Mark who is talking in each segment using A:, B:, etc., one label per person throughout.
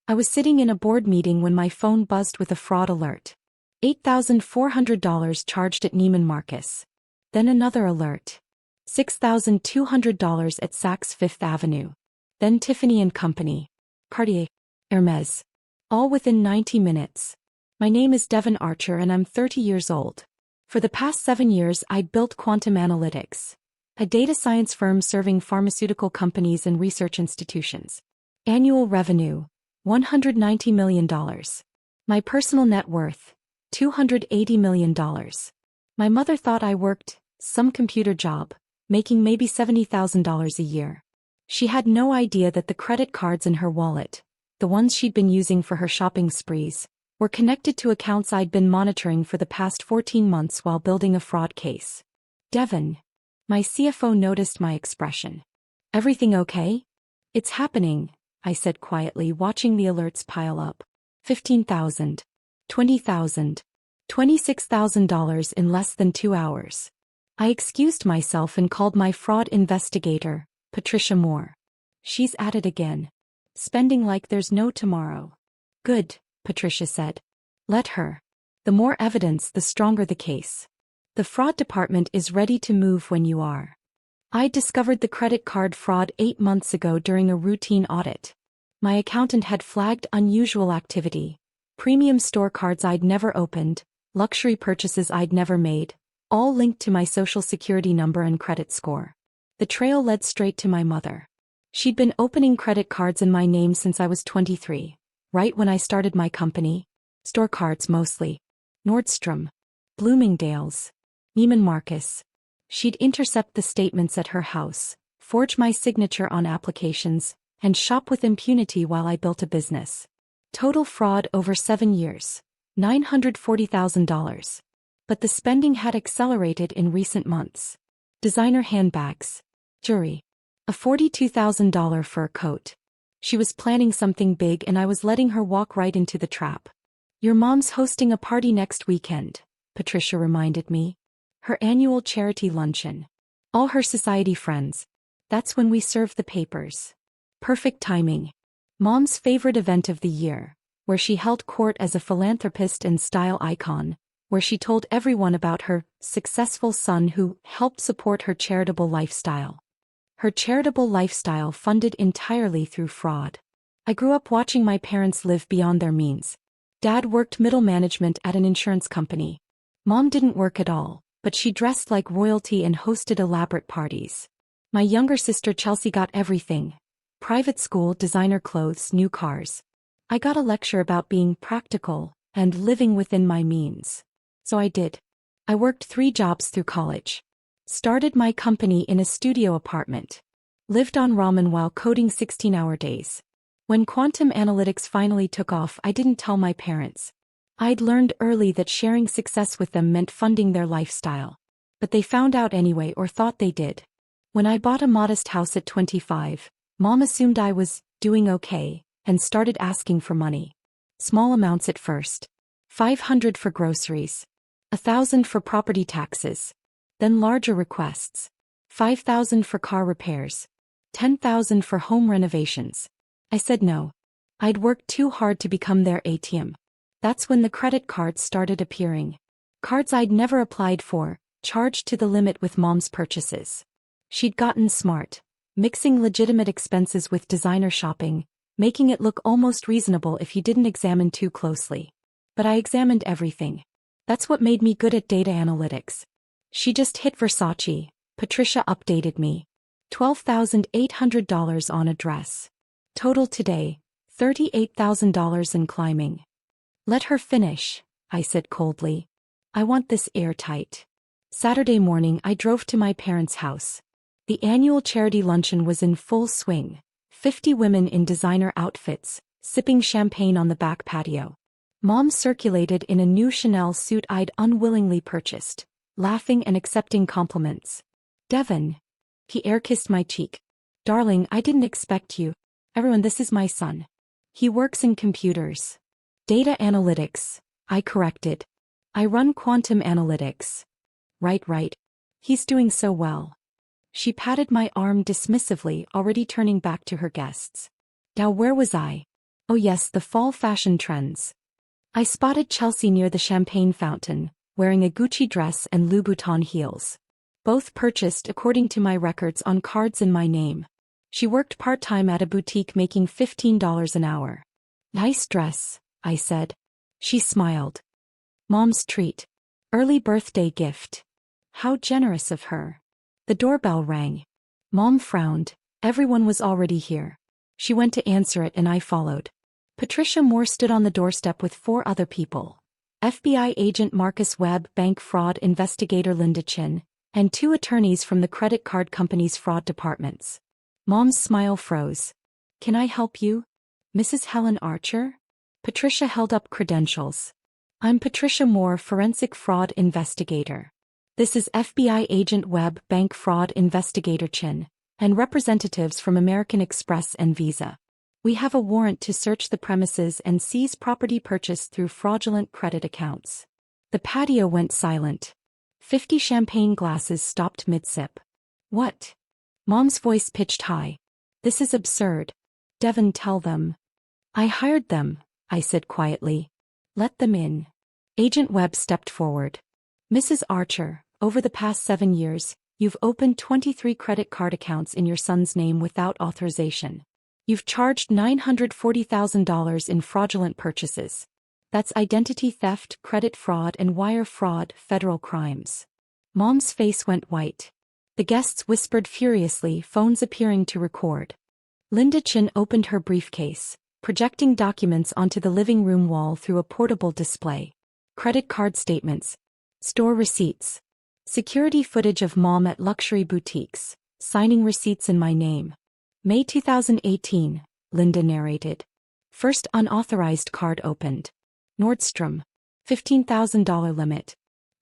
A: I was sitting in a board meeting when my phone buzzed with a fraud alert. $8,400 charged at Neiman Marcus. Then another alert. $6,200 at Saks Fifth Avenue. Then Tiffany Co. Cartier. Hermès. All within 90 minutes. My name is Devon Archer and I'm 30 years old. For the past 7 years I'd built Quantum Analytics, a data science firm serving pharmaceutical companies and research institutions. Annual revenue, $190 million. My personal net worth, $280 million. My mother thought I worked some computer job, making maybe $70,000 a year. She had no idea that the credit cards in her wallet, the ones she'd been using for her shopping sprees, were connected to accounts I'd been monitoring for the past 14 months while building a fraud case. Devon. My CFO noticed my expression. Everything okay? It's happening, I said quietly, watching the alerts pile up. $15,000. $20,000. $26,000 in less than 2 hours. I excused myself and called my fraud investigator, Patricia Moore. She's at it again. Spending like there's no tomorrow. Good, Patricia said. Let her. The more evidence, the stronger the case. The fraud department is ready to move when you are. I discovered the credit card fraud 8 months ago during a routine audit. My accountant had flagged unusual activity. Premium store cards I'd never opened, luxury purchases I'd never made, all linked to my social security number and credit score. The trail led straight to my mother. She'd been opening credit cards in my name since I was 23, right when I started my company. Store cards mostly. Nordstrom. Bloomingdale's. Neiman Marcus. She'd intercept the statements at her house, forge my signature on applications, and shop with impunity while I built a business. Total fraud over 7 years. $940,000. But the spending had accelerated in recent months. Designer handbags. Jewelry. A $42,000 fur coat. She was planning something big and I was letting her walk right into the trap. Your mom's hosting a party next weekend, Patricia reminded me. Her annual charity luncheon. All her society friends. That's when we serve the papers. Perfect timing. Mom's favorite event of the year, where she held court as a philanthropist and style icon, where she told everyone about her successful son who helped support her charitable lifestyle. Her charitable lifestyle funded entirely through fraud. I grew up watching my parents live beyond their means. Dad worked middle management at an insurance company. Mom didn't work at all, but she dressed like royalty and hosted elaborate parties. My younger sister Chelsea got everything. Private school, designer clothes, new cars. I got a lecture about being practical and living within my means. So I did. I worked 3 jobs through college. Started my company in a studio apartment. Lived on ramen while coding 16-hour days. When quantum analytics finally took off, I didn't tell my parents. I'd learned early that sharing success with them meant funding their lifestyle. But they found out anyway, or thought they did. When I bought a modest house at 25, Mom assumed I was doing okay and started asking for money. Small amounts at first. $500 for groceries. $1,000 for property taxes. Then larger requests. $5,000 for car repairs. $10,000 for home renovations. I said no. I'd worked too hard to become their ATM. That's when the credit cards started appearing. Cards I'd never applied for, charged to the limit with Mom's purchases. She'd gotten smart, mixing legitimate expenses with designer shopping, making it look almost reasonable if you didn't examine too closely. But I examined everything. That's what made me good at data analytics. She just hit Versace, Patricia updated me. $12,800 on a dress. Total today, $38,000 and climbing. Let her finish, I said coldly. I want this airtight. Saturday morning I drove to my parents' house. The annual charity luncheon was in full swing. 50 women in designer outfits, sipping champagne on the back patio. Mom circulated in a new Chanel suit I'd unwillingly purchased, laughing and accepting compliments. Devon. He air-kissed my cheek. Darling, I didn't expect you. Everyone, this is my son. He works in computers. Data analytics, I corrected. I run quantum analytics. Right. He's doing so well. She patted my arm dismissively, already turning back to her guests. Now where was I? Oh yes, the fall fashion trends. I spotted Chelsea near the champagne fountain, wearing a Gucci dress and Louboutin heels. Both purchased according to my records on cards in my name. She worked part-time at a boutique making $15 an hour. Nice dress, I said. She smiled. Mom's treat. Early birthday gift. How generous of her. The doorbell rang. Mom frowned. Everyone was already here. She went to answer it and I followed. Patricia Moore stood on the doorstep with 4 other people. FBI agent Marcus Webb, bank fraud investigator Linda Chin, and 2 attorneys from the credit card company's fraud departments. Mom's smile froze. Can I help you? Mrs. Helen Archer? Patricia held up credentials. I'm Patricia Moore, forensic fraud investigator. This is FBI agent Webb, bank fraud investigator Chin, and representatives from American Express and Visa. We have a warrant to search the premises and seize property purchased through fraudulent credit accounts. The patio went silent. 50 champagne glasses stopped mid-sip. What? Mom's voice pitched high. This is absurd. Devon, tell them. I hired them, I said quietly. Let them in. Agent Webb stepped forward. Mrs. Archer, over the past 7 years, you've opened 23 credit card accounts in your son's name without authorization. You've charged $940,000 in fraudulent purchases. That's identity theft, credit fraud, and wire fraud, federal crimes. Mom's face went white. The guests whispered furiously, phones appearing to record. Linda Chin opened her briefcase, projecting documents onto the living room wall through a portable display. Credit card statements. Store receipts. Security footage of Mom at luxury boutiques, signing receipts in my name. May 2018, Linda narrated. First unauthorized card opened. Nordstrom. $15,000 limit.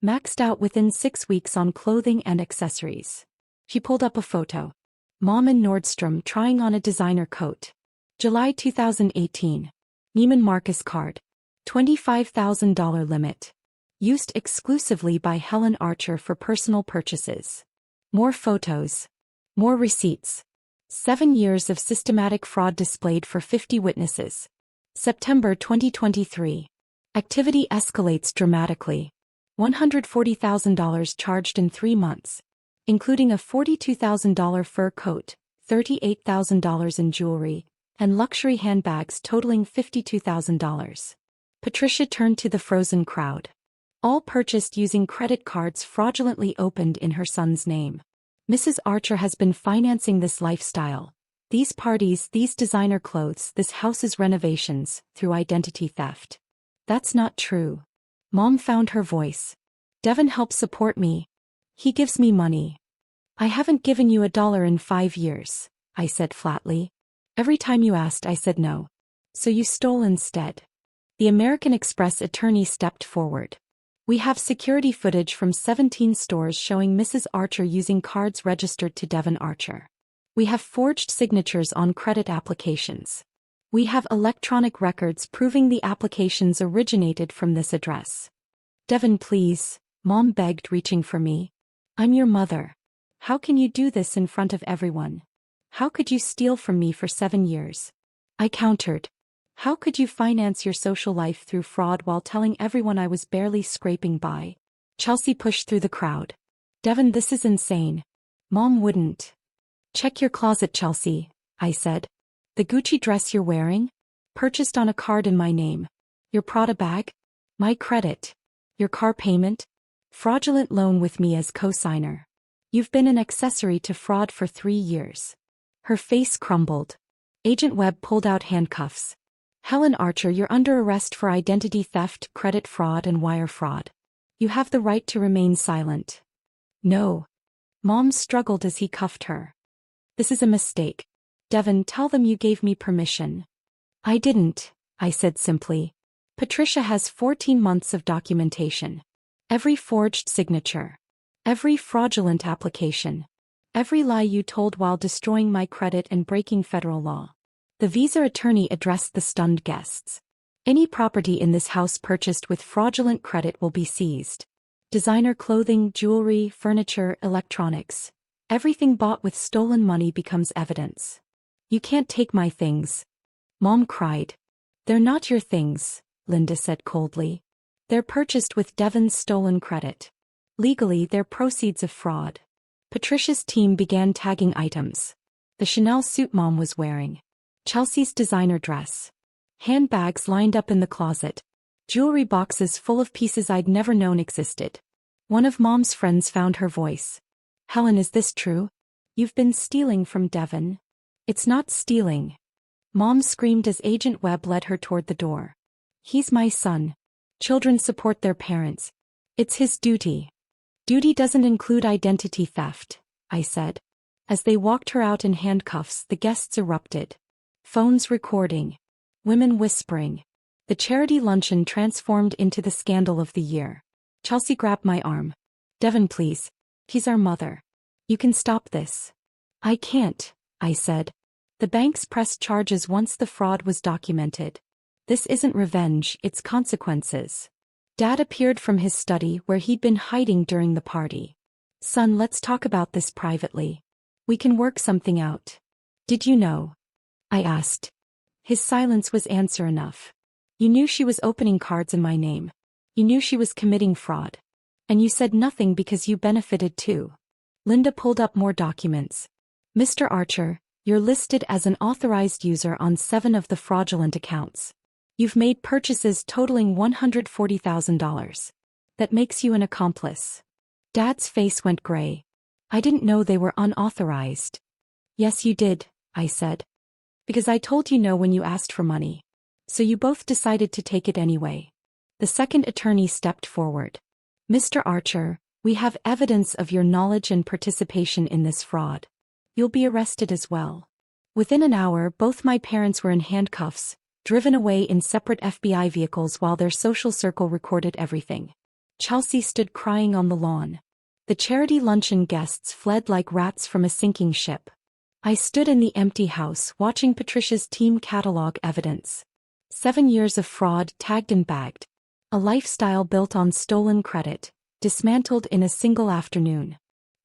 A: Maxed out within 6 weeks on clothing and accessories. She pulled up a photo. Mom in Nordstrom trying on a designer coat. July 2018. Neiman Marcus card. $25,000 limit. Used exclusively by Helen Archer for personal purchases. More photos. More receipts. 7 years of systematic fraud displayed for 50 witnesses. September 2023. Activity escalates dramatically. $140,000 charged in 3 months, including a $42,000 fur coat, $38,000 in jewelry, and luxury handbags totaling $52,000. Patricia turned to the frozen crowd. All purchased using credit cards fraudulently opened in her son's name. Mrs. Archer has been financing this lifestyle, these parties, these designer clothes, this house's renovations, through identity theft. That's not true. Mom found her voice. Devon helps support me. He gives me money. I haven't given you $1 in 5 years, I said flatly. Every time you asked, I said no. So you stole instead. The American Express attorney stepped forward. We have security footage from 17 stores showing Mrs. Archer using cards registered to Devon Archer. We have forged signatures on credit applications. We have electronic records proving the applications originated from this address. Devon, please, Mom begged, reaching for me. I'm your mother. How can you do this in front of everyone? How could you steal from me for 7 years? I countered. How could you finance your social life through fraud while telling everyone I was barely scraping by? Chelsea pushed through the crowd. Devon, this is insane. Mom wouldn't. Check your closet, Chelsea, I said. The Gucci dress you're wearing? Purchased on a card in my name. Your Prada bag? My credit. Your car payment? Fraudulent loan with me as co-signer. You've been an accessory to fraud for 3 years. Her face crumbled. Agent Webb pulled out handcuffs. Helen Archer, you're under arrest for identity theft, credit fraud, and wire fraud. You have the right to remain silent. No. Mom struggled as he cuffed her. This is a mistake. Devon, tell them you gave me permission. I didn't, I said simply. Patricia has 14 months of documentation. Every forged signature. Every fraudulent application. Every lie you told while destroying my credit and breaking federal law. The Visa attorney addressed the stunned guests. Any property in this house purchased with fraudulent credit will be seized. Designer clothing, jewelry, furniture, electronics. Everything bought with stolen money becomes evidence. You can't take my things. Mom cried. They're not your things, Linda said coldly. They're purchased with Devon's stolen credit. Legally, they're proceeds of fraud. Patricia's team began tagging items. The Chanel suit Mom was wearing. Chelsea's designer dress. Handbags lined up in the closet. Jewelry boxes full of pieces I'd never known existed. One of Mom's friends found her voice. Helen, is this true? You've been stealing from Devon. It's not stealing. Mom screamed as Agent Webb led her toward the door. He's my son. Children support their parents. It's his duty. Duty doesn't include identity theft, I said. As they walked her out in handcuffs, the guests erupted. Phones recording. Women whispering. The charity luncheon transformed into the scandal of the year. Chelsea grabbed my arm. Devon, please. He's our mother. You can stop this. I can't, I said. The banks pressed charges once the fraud was documented. This isn't revenge, it's consequences. Dad appeared from his study where he'd been hiding during the party. Son, let's talk about this privately. We can work something out. Did you know? I asked. His silence was answer enough. You knew she was opening cards in my name. You knew she was committing fraud. And you said nothing because you benefited too. Linda pulled up more documents. Mr. Archer, you're listed as an authorized user on 7 of the fraudulent accounts. You've made purchases totaling $140,000. That makes you an accomplice. Dad's face went gray. I didn't know they were unauthorized. Yes, you did, I said. Because I told you no when you asked for money. So you both decided to take it anyway. The second attorney stepped forward. Mr. Archer, we have evidence of your knowledge and participation in this fraud. You'll be arrested as well. Within an hour, both my parents were in handcuffs, driven away in separate FBI vehicles while their social circle recorded everything. Chelsea stood crying on the lawn. The charity luncheon guests fled like rats from a sinking ship. I stood in the empty house watching Patricia's team catalog evidence. 7 years of fraud tagged and bagged. A lifestyle built on stolen credit, dismantled in a single afternoon.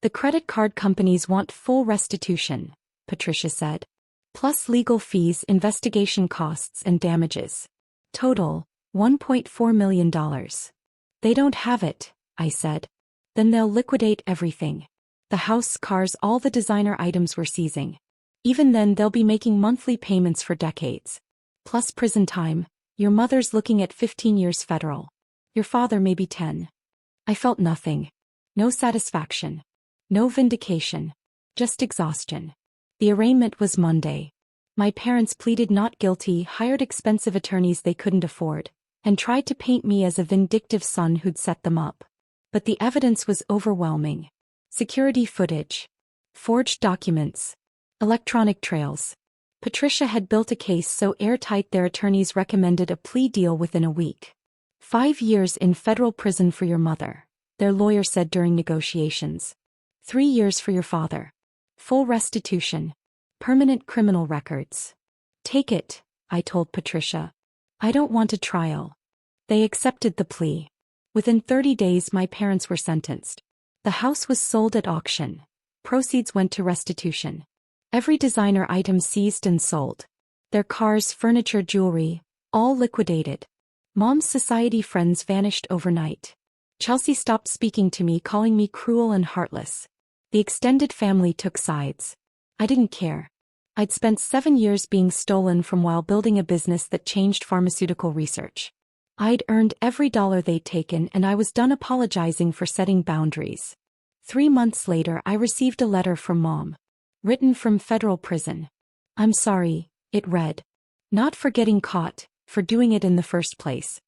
A: The credit card companies want full restitution, Patricia said. Plus legal fees, investigation costs and damages. Total, $1.4 million. They don't have it, I said. Then they'll liquidate everything. The house, cars, all the designer items we're seizing. Even then they'll be making monthly payments for decades. Plus prison time, your mother's looking at 15 years federal. Your father maybe 10. I felt nothing. No satisfaction. No vindication. Just exhaustion. The arraignment was Monday. My parents pleaded not guilty, hired expensive attorneys they couldn't afford, and tried to paint me as a vindictive son who'd set them up. But the evidence was overwhelming. Security footage. Forged documents. Electronic trails. Patricia had built a case so airtight their attorneys recommended a plea deal within a week. 5 years in federal prison for your mother, their lawyer said during negotiations. 3 years for your father. Full restitution. Permanent criminal records. Take it, I told Patricia. I don't want a trial. They accepted the plea. Within 30 days my parents were sentenced. The house was sold at auction. Proceeds went to restitution. Every designer item seized and sold. Their cars, furniture, jewelry, all liquidated. Mom's society friends vanished overnight. Chelsea stopped speaking to me, calling me cruel and heartless. The extended family took sides. I didn't care. I'd spent 7 years being stolen from while building a business that changed pharmaceutical research. I'd earned every dollar they'd taken and I was done apologizing for setting boundaries. 3 months later I received a letter from Mom. Written from federal prison. I'm sorry, it read. Not for getting caught, for doing it in the first place.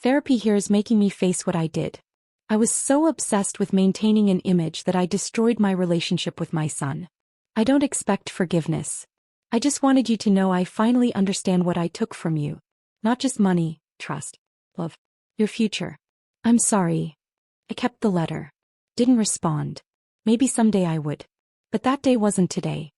A: Therapy here is making me face what I did. I was so obsessed with maintaining an image that I destroyed my relationship with my son. I don't expect forgiveness. I just wanted you to know I finally understand what I took from you. Not just money, trust, love, your future. I'm sorry. I kept the letter. Didn't respond. Maybe someday I would. But that day wasn't today.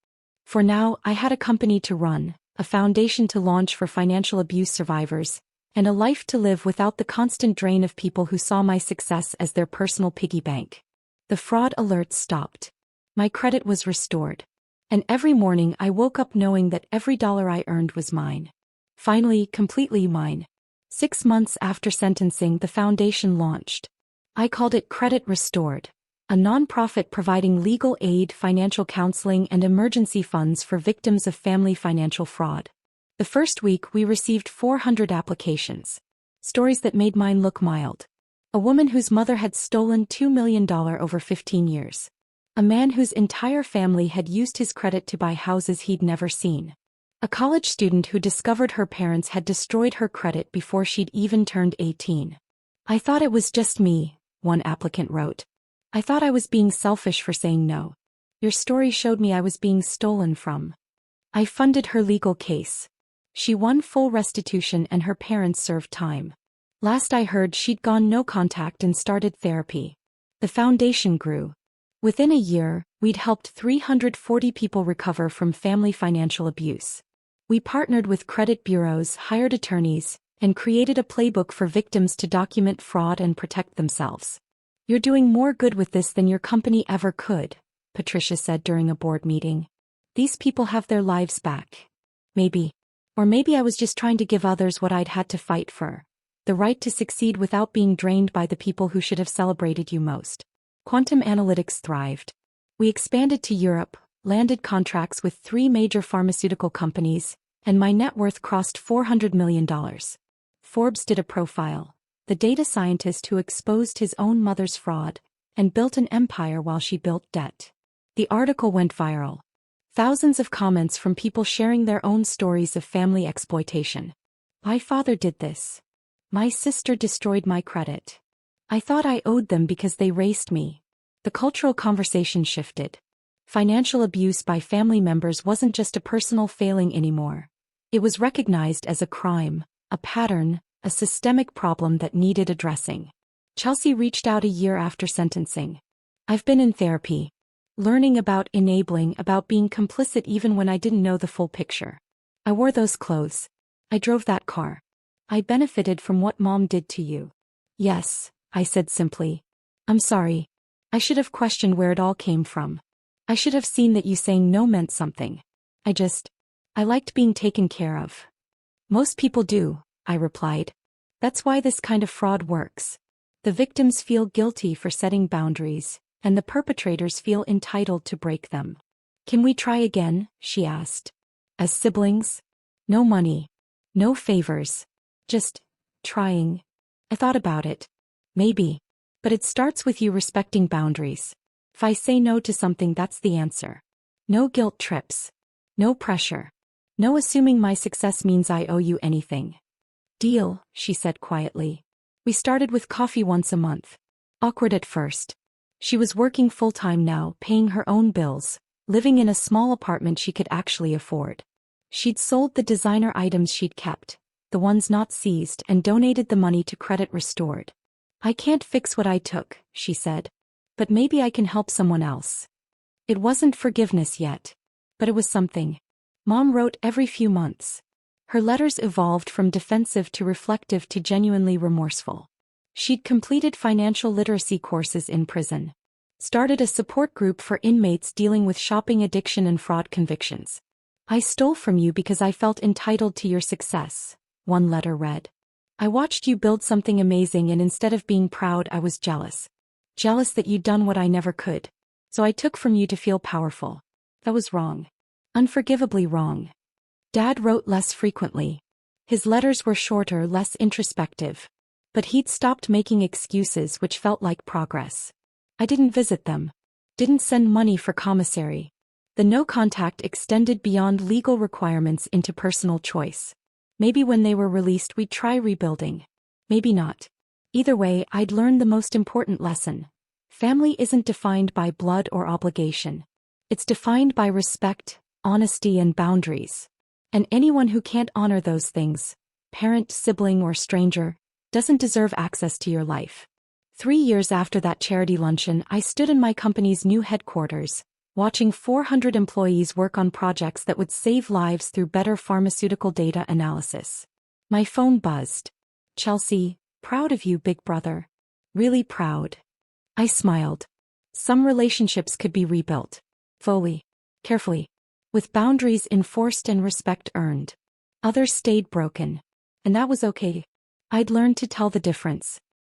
A: For now, I had a company to run, a foundation to launch for financial abuse survivors, and a life to live without the constant drain of people who saw my success as their personal piggy bank. The fraud alerts stopped. My credit was restored. And every morning I woke up knowing that every dollar I earned was mine. Finally, completely mine. 6 months after sentencing, the foundation launched. I called it Credit Restored, a nonprofit providing legal aid, financial counseling, and emergency funds for victims of family financial fraud. The first week, we received 400 applications. Stories that made mine look mild. A woman whose mother had stolen $2 million over 15 years. A man whose entire family had used his credit to buy houses he'd never seen. A college student who discovered her parents had destroyed her credit before she'd even turned 18. I thought it was just me, one applicant wrote. I thought I was being selfish for saying no. Your story showed me I was being stolen from. I funded her legal case. She won full restitution and her parents served time. Last I heard, she'd gone no contact and started therapy. The foundation grew. Within a year, we'd helped 340 people recover from family financial abuse. We partnered with credit bureaus, hired attorneys, and created a playbook for victims to document fraud and protect themselves. You're doing more good with this than your company ever could, Patricia said during a board meeting. These people have their lives back. Maybe. Or maybe I was just trying to give others what I'd had to fight for. The right to succeed without being drained by the people who should have celebrated you most. Quantum analytics thrived. We expanded to Europe, landed contracts with 3 major pharmaceutical companies, and my net worth crossed $400 million. Forbes did a profile. The data scientist who exposed his own mother's fraud and built an empire while she built debt. The article went viral. Thousands of comments from people sharing their own stories of family exploitation. My father did this. My sister destroyed my credit. I thought I owed them because they raised me. The cultural conversation shifted. Financial abuse by family members wasn't just a personal failing anymore. It was recognized as a crime, a pattern, a systemic problem that needed addressing. Chelsea reached out a year after sentencing. I've been in therapy. Learning about enabling, about being complicit even when I didn't know the full picture. I wore those clothes. I drove that car. I benefited from what Mom did to you. Yes, I said simply. I'm sorry. I should have questioned where it all came from. I should have seen that you saying no meant something. I liked being taken care of. Most people do, I replied. That's why this kind of fraud works. The victims feel guilty for setting boundaries, and the perpetrators feel entitled to break them. Can we try again? She asked. As siblings? No money. No favors. Just trying. I thought about it. Maybe. But it starts with you respecting boundaries. If I say no to something, that's the answer. No guilt trips. No pressure. No assuming my success means I owe you anything. Deal, she said quietly. We started with coffee once a month. Awkward at first. She was working full-time now, paying her own bills, living in a small apartment she could actually afford. She'd sold the designer items she'd kept, the ones not seized, and donated the money to Credit Restored. I can't fix what I took, she said. But maybe I can help someone else. It wasn't forgiveness yet. But it was something. Mom wrote every few months. Her letters evolved from defensive to reflective to genuinely remorseful. She'd completed financial literacy courses in prison. Started a support group for inmates dealing with shopping addiction and fraud convictions. I stole from you because I felt entitled to your success, one letter read. I watched you build something amazing, and instead of being proud, I was jealous. Jealous that you'd done what I never could. So I took from you to feel powerful. That was wrong. Unforgivably wrong. Dad wrote less frequently. His letters were shorter, less introspective. But he'd stopped making excuses, which felt like progress. I didn't visit them. Didn't send money for commissary. The no contact extended beyond legal requirements into personal choice. Maybe when they were released we'd try rebuilding. Maybe not. Either way, I'd learned the most important lesson. Family isn't defined by blood or obligation. It's defined by respect, honesty, and boundaries. And anyone who can't honor those things, parent, sibling, or stranger, doesn't deserve access to your life. 3 years after that charity luncheon, I stood in my company's new headquarters, watching 400 employees work on projects that would save lives through better pharmaceutical data analysis. My phone buzzed. Chelsea, proud of you, big brother. Really proud. I smiled. Some relationships could be rebuilt. Fully. Carefully. With boundaries enforced and respect earned. Others stayed broken. And that was okay. I'd learned to tell the difference.